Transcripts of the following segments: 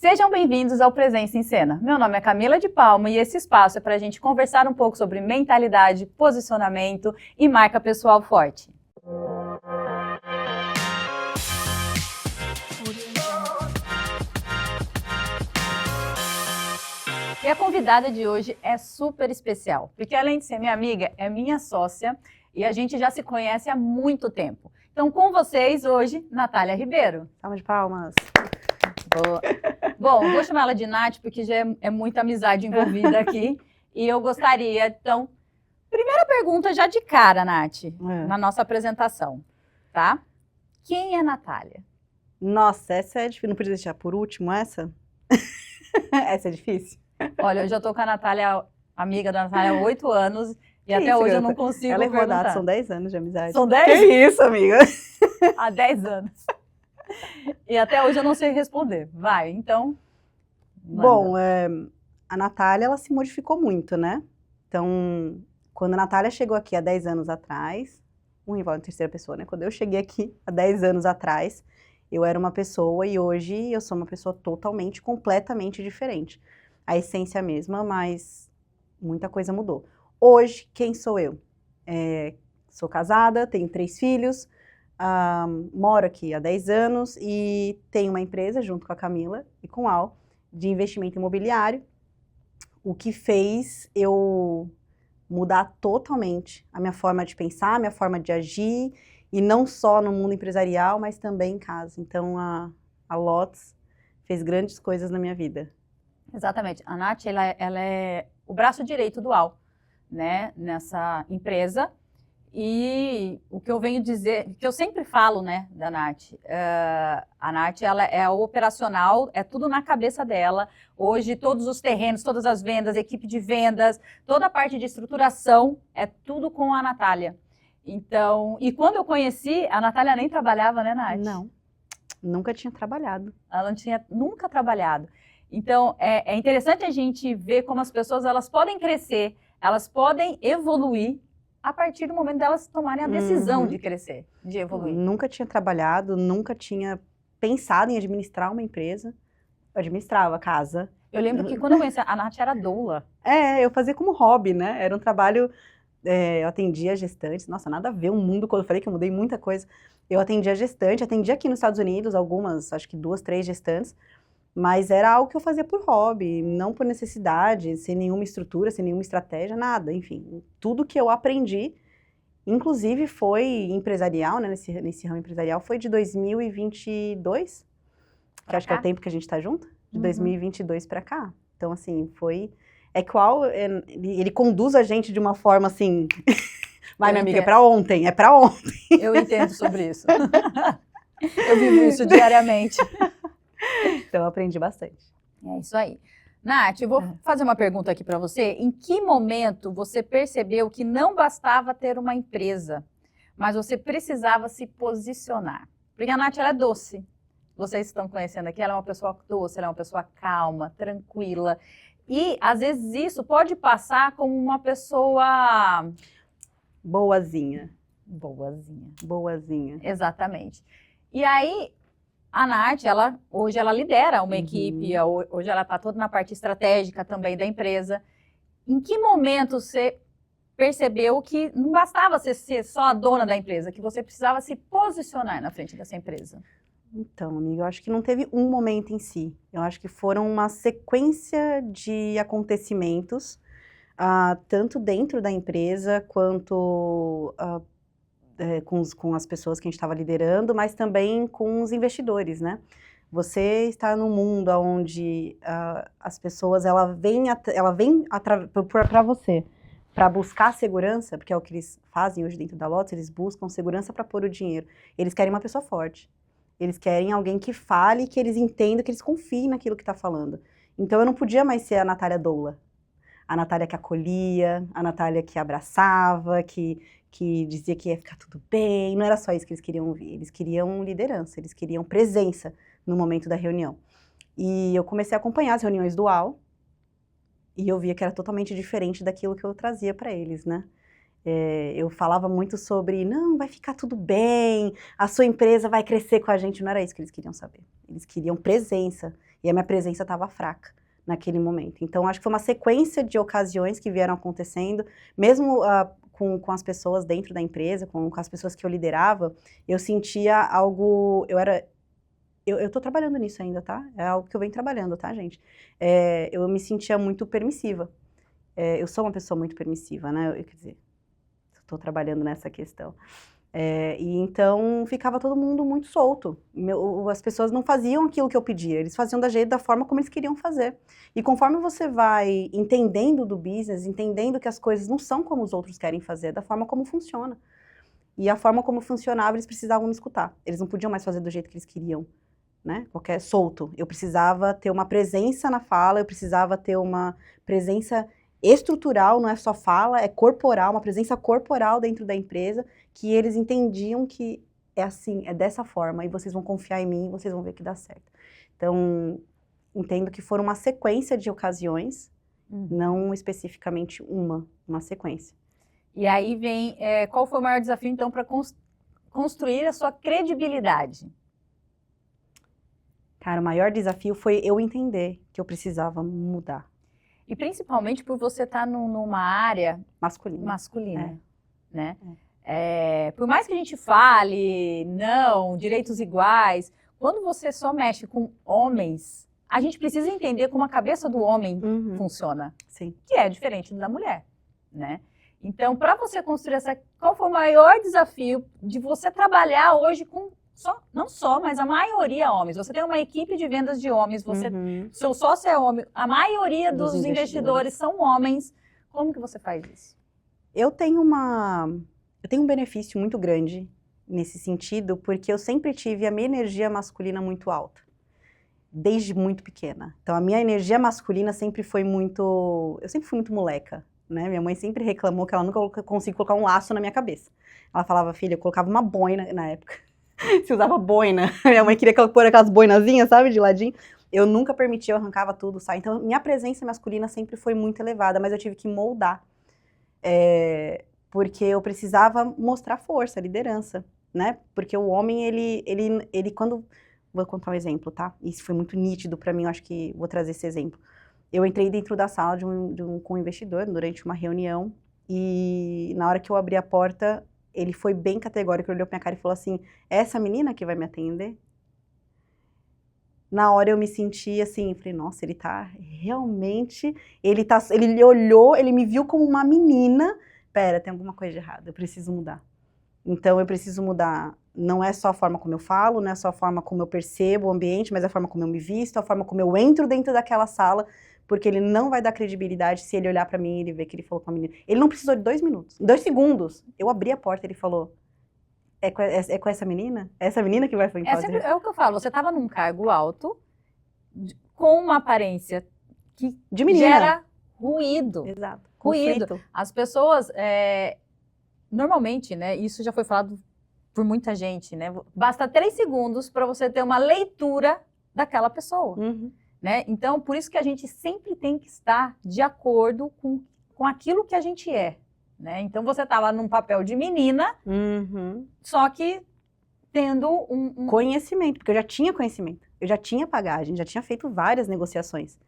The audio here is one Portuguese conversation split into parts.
Sejam bem-vindos ao Presença em Cena. Meu nome é Camila de Palma e esse espaço é para a gente conversar um pouco sobre mentalidade, posicionamento e marca pessoal forte. E a convidada de hoje é super especial, porque além de ser minha amiga, é minha sócia e a gente já se conhece há muito tempo. Então, com vocês hoje, Natália Ribeiro. Salva de palmas. Boa. Bom, vou chamar ela de Nath, porque já é muita amizade envolvida aqui. E eu gostaria, então, primeira pergunta já de cara, Nath, na nossa apresentação, tá? Quem é a Natália? Nossa, essa é difícil. Não podia deixar por último essa? Essa é difícil. Olha, eu já tô com a Natália, amiga da Natália, há 8 anos. E Que até isso, hoje eu garota? não consigo Ela é verdade, perguntar. são 10 anos de amizade. São 10? Que isso, amiga? Há 10 anos. E até hoje eu não sei responder. Vai, então. Manda. Bom, a Natália, ela se modificou muito, né? Então, quando a Natália chegou aqui há 10 anos atrás, um rival em terceira pessoa, né? Quando eu cheguei aqui há 10 anos atrás, eu era uma pessoa e hoje eu sou uma pessoa totalmente, completamente diferente. A essência é a mesma, mas muita coisa mudou. Hoje, quem sou eu? Sou casada, tenho 3 filhos, moro aqui há 10 anos e tenho uma empresa junto com a Camila e com o Al de investimento imobiliário, o que fez eu mudar totalmente a minha forma de pensar, a minha forma de agir, e não só no mundo empresarial, mas também em casa. Então, a Lotus fez grandes coisas na minha vida. Exatamente. A Nath, ela é o braço direito do Al, né, nessa empresa. E o que eu venho dizer, que eu sempre falo, né, da Nath, a Nath, ela é operacional, é tudo na cabeça dela. Hoje, todos os terrenos, todas as vendas, equipe de vendas, toda a parte de estruturação, é tudo com a Natália. Então, e quando eu conheci, a Natália nem trabalhava, né, Nath? Não, nunca tinha trabalhado. Ela não tinha nunca trabalhado. Então, é interessante a gente ver como as pessoas, elas podem crescer, elas podem evoluir, a partir do momento delas tomarem a decisão de crescer, de evoluir. Nunca tinha trabalhado, nunca tinha pensado em administrar uma empresa. Eu administrava a casa. Eu lembro que quando eu conheci a Nath era doula. Eu fazia como hobby, né? Era um trabalho, eu atendia gestantes. Nossa, nada a ver um mundo, quando eu falei que eu mudei muita coisa. Eu atendia gestante, atendia aqui nos Estados Unidos algumas, acho que 2, 3 gestantes. Mas era algo que eu fazia por hobby, não por necessidade, sem nenhuma estrutura, sem nenhuma estratégia, nada. Enfim, tudo que eu aprendi, inclusive foi empresarial, né, nesse ramo empresarial, foi de 2022, que acho que é o tempo que a gente está junto, de 2022 para cá. Então, assim, foi... É qual ele conduz a gente de uma forma assim... Vai, minha amiga, é para ontem, é para ontem. Eu entendo sobre isso. Eu vivo isso diariamente. Então, eu aprendi bastante. É isso aí. Nath, eu vou fazer uma pergunta aqui para você. Em que momento você percebeu que não bastava ter uma empresa, mas você precisava se posicionar? Porque a Nath, ela é doce. Vocês estão conhecendo aqui, ela é uma pessoa doce, ela é uma pessoa calma, tranquila. E, às vezes, isso pode passar como uma pessoa... Boazinha. Boazinha. Boazinha. Exatamente. E aí... A Nath, hoje ela lidera uma equipe, hoje ela está toda na parte estratégica também da empresa. Em que momento você percebeu que não bastava você ser só a dona da empresa, que você precisava se posicionar na frente dessa empresa? Então, amiga, eu acho que não teve um momento em si. Eu acho que foram uma sequência de acontecimentos, tanto dentro da empresa quanto... com as pessoas que a gente estava liderando, mas também com os investidores, né? Você está num mundo onde as pessoas, ela vem para você, para buscar segurança, porque é o que eles fazem hoje dentro da Lotus, eles buscam segurança para pôr o dinheiro. Eles querem uma pessoa forte. Eles querem alguém que fale, que eles entendam, que eles confiem naquilo que está falando. Então, eu não podia mais ser a Natália doula. A Natália que acolhia, a Natália que abraçava, que dizia que ia ficar tudo bem. Não era só isso que eles queriam ouvir, eles queriam liderança, eles queriam presença no momento da reunião. E eu comecei a acompanhar as reuniões do Al, e eu via que era totalmente diferente daquilo que eu trazia para eles, né? Eu falava muito sobre, não, vai ficar tudo bem, a sua empresa vai crescer com a gente. Não era isso que eles queriam saber. Eles queriam presença, E a minha presença estava fraca naquele momento. Então, acho que foi uma sequência de ocasiões que vieram acontecendo, mesmo com as pessoas dentro da empresa, com as pessoas que eu liderava, eu sentia algo, eu tô trabalhando nisso ainda, tá? É algo que eu venho trabalhando, tá, gente? Eu me sentia muito permissiva. Eu sou uma pessoa muito permissiva, né? Quer dizer, estou trabalhando nessa questão. E então ficava todo mundo muito solto. As pessoas não faziam aquilo que eu pedia, eles faziam da forma como eles queriam fazer. E conforme você vai entendendo do business, entendendo que as coisas não são como os outros querem fazer, é da forma como funciona. E a forma como funcionava, eles precisavam me escutar. Eles não podiam mais fazer do jeito que eles queriam, né? Qualquer solto. Eu precisava ter uma presença na fala, eu precisava ter uma presença estrutural, não é só fala, é corporal, uma presença corporal dentro da empresa, que eles entendiam que é assim, é dessa forma, e vocês vão confiar em mim, e vocês vão ver que dá certo. Então, entendo que foram uma sequência de ocasiões, não especificamente uma sequência. E aí vem, qual foi o maior desafio, então, para construir a sua credibilidade? Cara, o maior desafio foi eu entender que eu precisava mudar. E principalmente por você estar numa área masculina, né? Por mais que a gente fale, não, direitos iguais, quando você só mexe com homens, a gente precisa entender como a cabeça do homem funciona, Sim. Que é diferente da mulher, né? Então, para você construir qual foi o maior desafio de você trabalhar hoje com não só, mas a maioria homens. Você tem uma equipe de vendas de homens, seu sócio é homem, a maioria dos investidores são homens. Como que você faz isso? Eu tenho um benefício muito grande nesse sentido, porque eu sempre tive a minha energia masculina muito alta, desde muito pequena. Então, a minha energia masculina sempre foi eu sempre fui muito moleca, né? Minha mãe sempre reclamou que ela nunca conseguiu colocar um laço na minha cabeça. Ela falava, filha, eu colocava uma boina na época. Se usava boina. Minha mãe queria pôr aquelas boinazinhas, sabe, de ladinho. Eu nunca permitia, eu arrancava tudo, sabe? Então, minha presença masculina sempre foi muito elevada, mas eu tive que moldar. Porque eu precisava mostrar força, liderança, né? Porque o homem, ele quando... Vou contar um exemplo, tá? Isso foi muito nítido pra mim, eu acho que vou trazer esse exemplo. Eu entrei dentro da sala com um investidor durante uma reunião e na hora que eu abri a porta, ele foi bem categórico, ele olhou pra minha cara e falou assim, é essa menina que vai me atender? Na hora eu me senti assim, falei, nossa, ele tá realmente, ele olhou, ele me viu como uma menina, pera, tem alguma coisa de errada, eu preciso mudar. Então eu preciso mudar, não é só a forma como eu falo, não é só a forma como eu percebo o ambiente, mas a forma como eu me visto, a forma como eu entro dentro daquela sala, porque ele não vai dar credibilidade se ele olhar pra mim e ele ver que ele falou com a menina. Ele não precisou de 2 minutos, 2 segundos, eu abri a porta e ele falou, é com essa menina? É essa menina que vai fazer? É o que eu falo, você estava num cargo alto, com uma aparência que de menina. Gera ruído. Exato. Ruído. Conflito. As pessoas, normalmente, né, isso já foi falado por muita gente, né, basta 3 segundos para você ter uma leitura daquela pessoa, né, então por isso que a gente sempre tem que estar de acordo com aquilo que a gente é, né, então você estava num papel de menina, só que tendo um conhecimento, porque eu já tinha conhecimento, eu já tinha bagagem, já tinha feito várias negociações.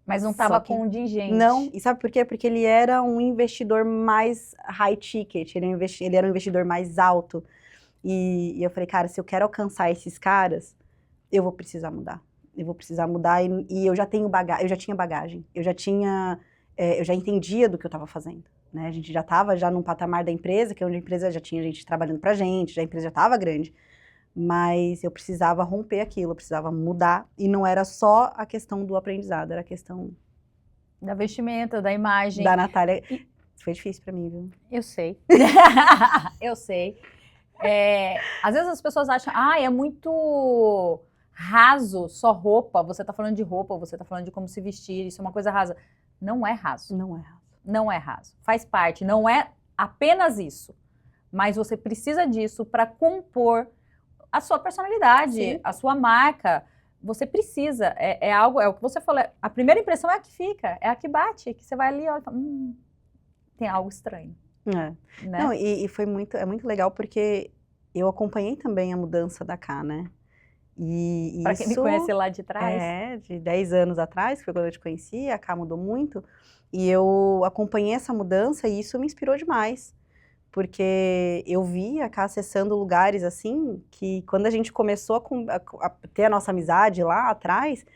Mas não estava contingente. Não, e sabe por quê? Porque ele era um investidor mais high ticket, ele era um investidor mais alto. E eu falei, cara, se eu quero alcançar esses caras, eu vou precisar mudar. Eu vou precisar mudar e eu já tenho bagagem, eu já tinha bagagem, eu já entendia do que eu estava fazendo. Né? A gente já estava num patamar da empresa, que é onde a empresa já tinha gente trabalhando pra gente, a empresa já estava grande. Mas eu precisava romper aquilo, eu precisava mudar. E não era só a questão do aprendizado, era a questão... da vestimenta, da imagem. Da Natália. Foi difícil pra mim, viu? Eu sei. Eu sei. Às vezes as pessoas acham, é muito raso, só roupa. Você tá falando de roupa, você tá falando de como se vestir, isso é uma coisa rasa. Não é raso. Não é raso. Não é raso. Faz parte, não é apenas isso. Mas você precisa disso para compor a sua personalidade, sim, a sua marca. Você precisa, é o que você falou, a primeira impressão é a que fica, é a que bate, que você vai ali e olha e fala, tem algo estranho. Né? Não, e foi muito legal porque eu acompanhei também a mudança da Cá, né? E Para quem me conhece lá de trás. De 10 anos atrás, que foi quando eu te conheci, a Cá mudou muito. E eu acompanhei essa mudança e isso me inspirou demais. Porque eu vi a Cá acessando lugares assim, que quando a gente começou a ter a nossa amizade lá atrás,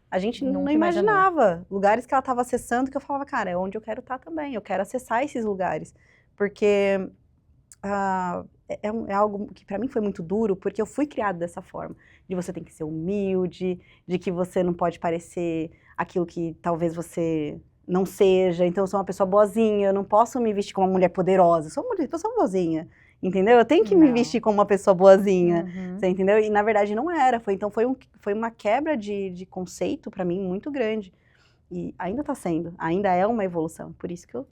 a gente não imaginava. Lugares que ela estava acessando que eu falava, cara, é onde eu quero estar também, eu quero acessar esses lugares. Porque é algo que para mim foi muito duro, porque eu fui criada dessa forma. De você tem que ser humilde, de que você não pode parecer aquilo que talvez você não seja. Então eu sou uma pessoa boazinha, eu não posso me vestir como uma mulher poderosa. Eu sou uma pessoa boazinha, entendeu? Eu tenho que me vestir como uma pessoa boazinha, você entendeu? E na verdade não era. Foi uma quebra de conceito para mim muito grande. E ainda tá sendo, ainda é uma evolução. Por isso que eu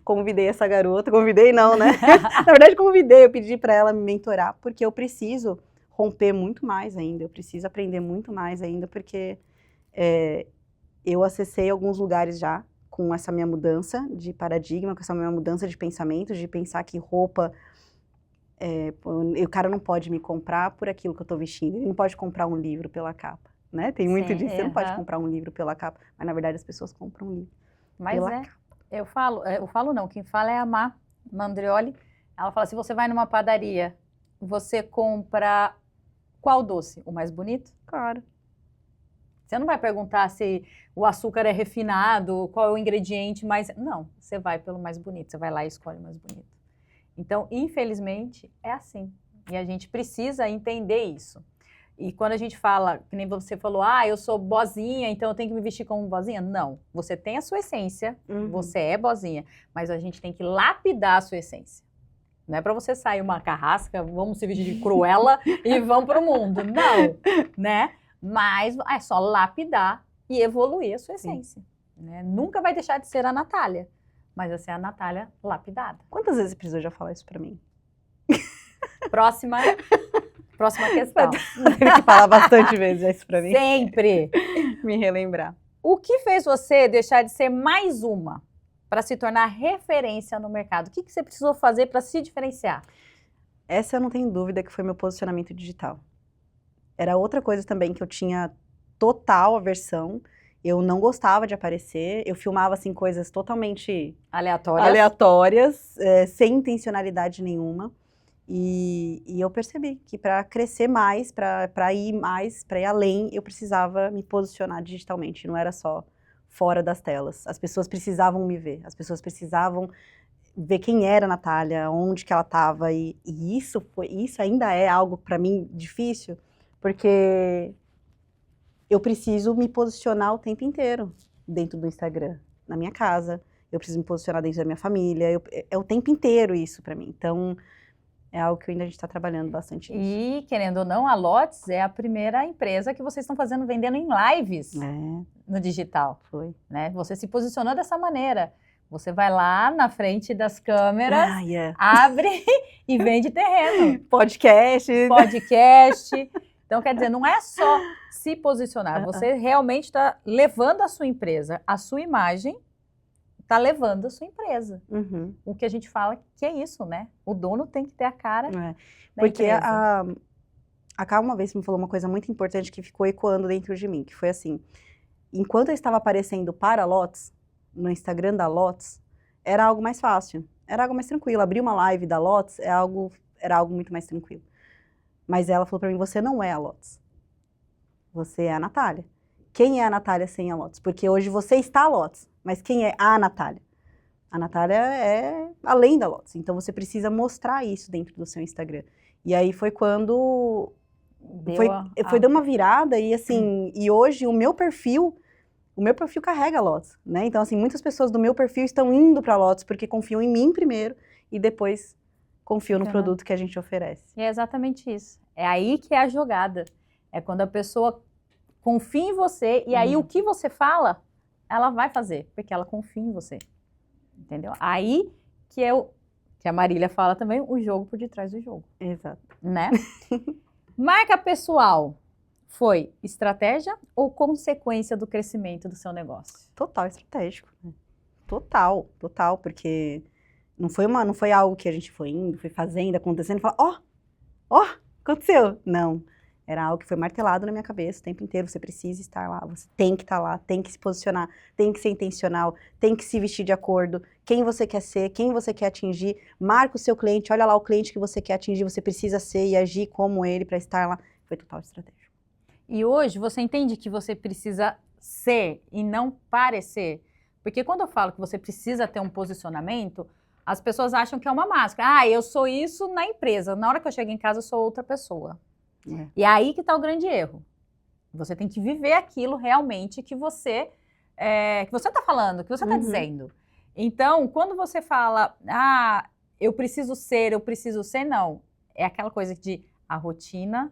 convidei essa garota, convidei não, né? Na verdade convidei, eu pedi para ela me mentorar, porque eu preciso romper muito mais ainda, eu preciso aprender muito mais ainda, porque eu acessei alguns lugares já com essa minha mudança de paradigma, com essa minha mudança de pensamento, de pensar que roupa, o cara não pode me comprar por aquilo que eu tô vestindo, ele não pode comprar um livro pela capa, né? Tem muito disso, você não pode comprar um livro pela capa, mas na verdade as pessoas compram um livro pela capa. Eu falo não, quem fala é a Má Mandrioli. Ela fala, se você vai numa padaria, você compra qual doce? O mais bonito? Claro. Você não vai perguntar se o açúcar é refinado, qual é o ingrediente mais... Não, você vai pelo mais bonito, você vai lá e escolhe o mais bonito. Então, infelizmente, é assim. E a gente precisa entender isso. E quando a gente fala, que nem você falou, eu sou boazinha, então eu tenho que me vestir como boazinha. Não, você tem a sua essência, você é boazinha, mas a gente tem que lapidar a sua essência. Não é para você sair uma carrasca, vamos se vestir de Cruella e vamos para o mundo. Não, né? Mas é só lapidar e evoluir a sua essência. Né? Nunca vai deixar de ser a Natália, mas vai ser a Natália lapidada. Quantas vezes precisou já falar isso para mim? Próxima questão. Teve que falar bastante vezes isso pra mim. Sempre. Me relembrar. O que fez você deixar de ser mais uma para se tornar referência no mercado? O que você precisou fazer para se diferenciar? Essa eu não tenho dúvida que foi meu posicionamento digital. Era outra coisa também que eu tinha total aversão. Eu não gostava de aparecer. Eu filmava assim coisas totalmente aleatórias, sem intencionalidade nenhuma. E eu percebi que para crescer mais, para ir além, eu precisava me posicionar digitalmente, não era só fora das telas. As pessoas precisavam me ver, as pessoas precisavam ver quem era a Natália, onde que ela estava, e isso ainda é algo para mim difícil, porque eu preciso me posicionar o tempo inteiro dentro do Instagram, na minha casa, eu preciso me posicionar dentro da minha família, é o tempo inteiro isso para mim, então... É algo que ainda a gente está trabalhando bastante nisso. E, querendo ou não, a Lotes é a primeira empresa que vocês estão vendendo em lives no digital. Foi. Né? Você se posicionou dessa maneira. Você vai lá na frente das câmeras, abre e vende terreno. Podcast. Então, quer dizer, não é só se posicionar. Você realmente está levando a sua empresa, a sua imagem, está levando a sua empresa. O que a gente fala que é isso, né? O dono tem que ter a cara da porque empresa. A Cá uma vez me falou uma coisa muito importante que ficou ecoando dentro de mim, que foi assim, enquanto eu estava aparecendo para a Lotes, no Instagram da Lotes, era algo mais fácil, era algo mais tranquilo. Abrir uma live da Lotes era algo muito mais tranquilo. Mas ela falou para mim, você não é a Lotes. Você é a Natália. Quem é a Natália sem a Lotes? Porque hoje você está a Lotes. Mas quem é a Natália? A Natália é além da Lotes. Então, você precisa mostrar isso dentro do seu Instagram. E aí foi quando... Deu uma virada e assim... E hoje o meu perfil carrega a Lotes, né? Então, assim, muitas pessoas do meu perfil estão indo para a Lotes porque confiam em mim primeiro e depois confiam no produto que a gente oferece. E é exatamente isso. É aí que é a jogada. É quando a pessoa confia em você e aí o que você fala... ela vai fazer, porque ela confia em você, entendeu? Aí que é que a Marília fala também, o jogo por detrás do jogo. Exato. Né? Marca pessoal foi estratégia ou consequência do crescimento do seu negócio? Total estratégico. Né? Total, porque não foi algo que a gente foi indo, foi fazendo, acontecendo, e falar, ó, aconteceu. Não, Era algo que foi martelado na minha cabeça o tempo inteiro, você precisa estar lá, você tem que estar lá, tem que se posicionar, tem que ser intencional, tem que se vestir de acordo, quem você quer ser, quem você quer atingir, marca o seu cliente, olha lá o cliente que você quer atingir, você precisa ser e agir como ele para estar lá. Foi total estratégia. E hoje você entende que você precisa ser e não parecer? Porque quando eu falo que você precisa ter um posicionamento, as pessoas acham que é uma máscara. Ah, eu sou isso na empresa, na hora que eu chego em casa eu sou outra pessoa. E é aí que está o grande erro. Você tem que viver aquilo realmente que você está falando, que você está dizendo. Então, quando você fala, eu preciso ser, não. É aquela coisa de a rotina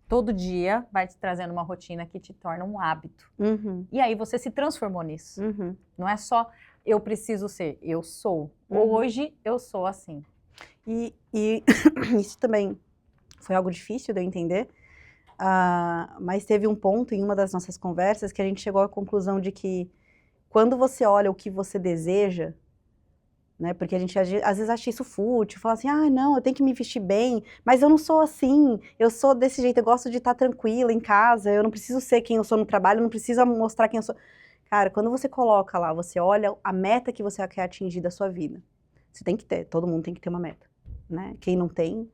todo dia vai te trazendo uma rotina que te torna um hábito. E aí você se transformou nisso. Não é só eu preciso ser, eu sou. Hoje eu sou assim. E isso também foi algo difícil de eu entender, mas teve um ponto em uma das nossas conversas que a gente chegou à conclusão de que quando você olha o que você deseja, né, porque a gente às vezes acha isso fútil, fala assim, não, eu tenho que me vestir bem, mas eu não sou assim, eu sou desse jeito, eu gosto de estar tranquila em casa, eu não preciso ser quem eu sou no trabalho, eu não preciso mostrar quem eu sou. Cara, quando você coloca lá, você olha a meta que você quer atingir da sua vida, você tem que ter, todo mundo tem que ter uma meta, né, quem não tem,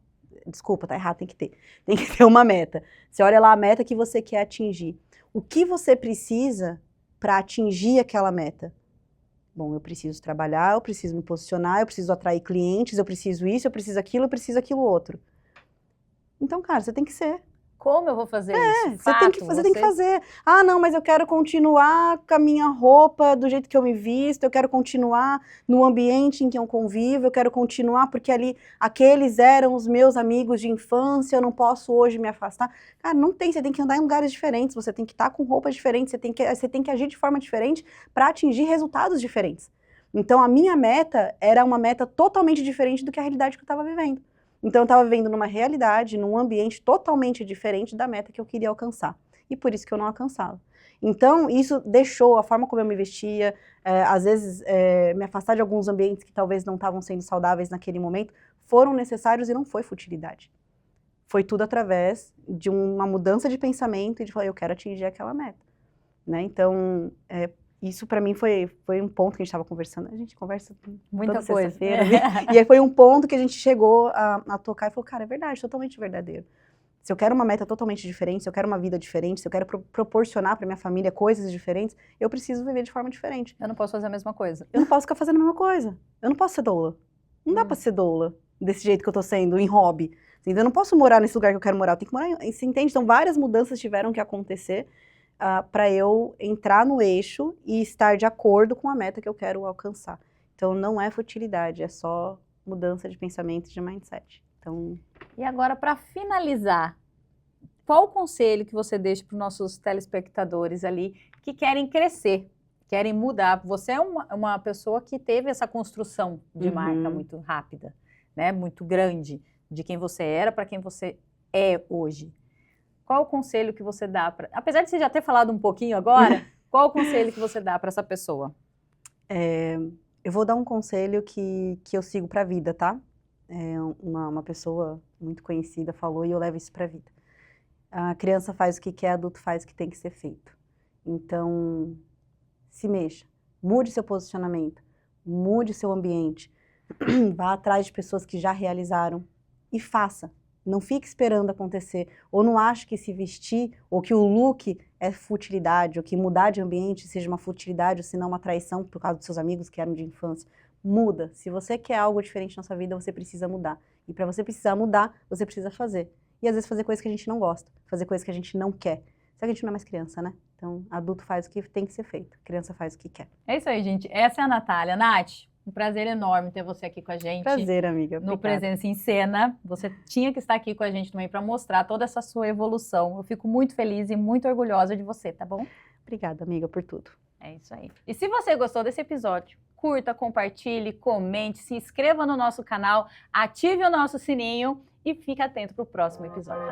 desculpa, tá errado, tem que ter uma meta. Você olha lá a meta que você quer atingir. O que você precisa para atingir aquela meta? Bom, eu preciso trabalhar, eu preciso me posicionar, eu preciso atrair clientes, eu preciso isso, eu preciso aquilo outro. Então, cara, você tem que ser. Como eu vou fazer isso? Você tem que fazer. Não, mas eu quero continuar com a minha roupa do jeito que eu me visto, eu quero continuar no ambiente em que eu convivo, eu quero continuar porque ali aqueles eram os meus amigos de infância, eu não posso hoje me afastar. Cara, não tem, você tem que andar em lugares diferentes, você tem que estar com roupas diferentes, você tem que agir de forma diferente para atingir resultados diferentes. Então, a minha meta era uma meta totalmente diferente do que a realidade que eu estava vivendo. Então, eu estava vivendo numa realidade, num ambiente totalmente diferente da meta que eu queria alcançar. E por isso que eu não alcançava. Então, isso deixou a forma como eu me vestia, às vezes, me afastar de alguns ambientes que talvez não estavam sendo saudáveis naquele momento, foram necessários e não foi futilidade. Foi tudo através de uma mudança de pensamento e de falar, eu quero atingir aquela meta. Né? Então, isso para mim foi um ponto que a gente estava conversando. A gente conversa muita toda coisa. Sexta-feira. E aí foi um ponto que a gente chegou a tocar e falou, cara, é verdade, totalmente verdadeiro. Se eu quero uma meta totalmente diferente, se eu quero uma vida diferente, se eu quero proporcionar para minha família coisas diferentes, eu preciso viver de forma diferente. Eu não posso fazer a mesma coisa. Eu não posso ficar fazendo a mesma coisa. Eu não posso ser doula. Não dá para ser doula desse jeito que eu tô sendo, em hobby. Eu não posso morar nesse lugar que eu quero morar, eu tenho que morar, você entende? Então várias mudanças tiveram que acontecer para eu entrar no eixo e estar de acordo com a meta que eu quero alcançar. Então, não é futilidade, é só mudança de pensamento e de mindset. Então... E agora, para finalizar, qual o conselho que você deixa para os nossos telespectadores ali que querem crescer, querem mudar? Você é uma pessoa que teve essa construção de marca muito rápida, né? Muito grande, de quem você era para quem você é hoje. Qual o conselho que você dá para... Apesar de você já ter falado um pouquinho agora, qual o conselho que você dá para essa pessoa? Eu vou dar um conselho que eu sigo para a vida, tá? Uma pessoa muito conhecida falou e eu levo isso para a vida. A criança faz o que quer, adulto faz o que tem que ser feito. Então, se mexa, mude seu posicionamento, mude seu ambiente, vá atrás de pessoas que já realizaram e faça. Não fique esperando acontecer, ou não ache que se vestir, ou que o look é futilidade, ou que mudar de ambiente seja uma futilidade, ou se não uma traição por causa dos seus amigos que eram de infância. Muda. Se você quer algo diferente na sua vida, você precisa mudar. E para você precisar mudar, você precisa fazer. E às vezes fazer coisas que a gente não gosta, fazer coisas que a gente não quer. Só que a gente não é mais criança, né? Então, adulto faz o que tem que ser feito, criança faz o que quer. É isso aí, gente. Essa é a Natália. Nath, um prazer enorme ter você aqui com a gente. Prazer, amiga. No Presença em Cena. Você tinha que estar aqui com a gente também para mostrar toda essa sua evolução. Eu fico muito feliz e muito orgulhosa de você, tá bom? Obrigada, amiga, por tudo. É isso aí. E se você gostou desse episódio, curta, compartilhe, comente, se inscreva no nosso canal, ative o nosso sininho e fique atento para o próximo episódio.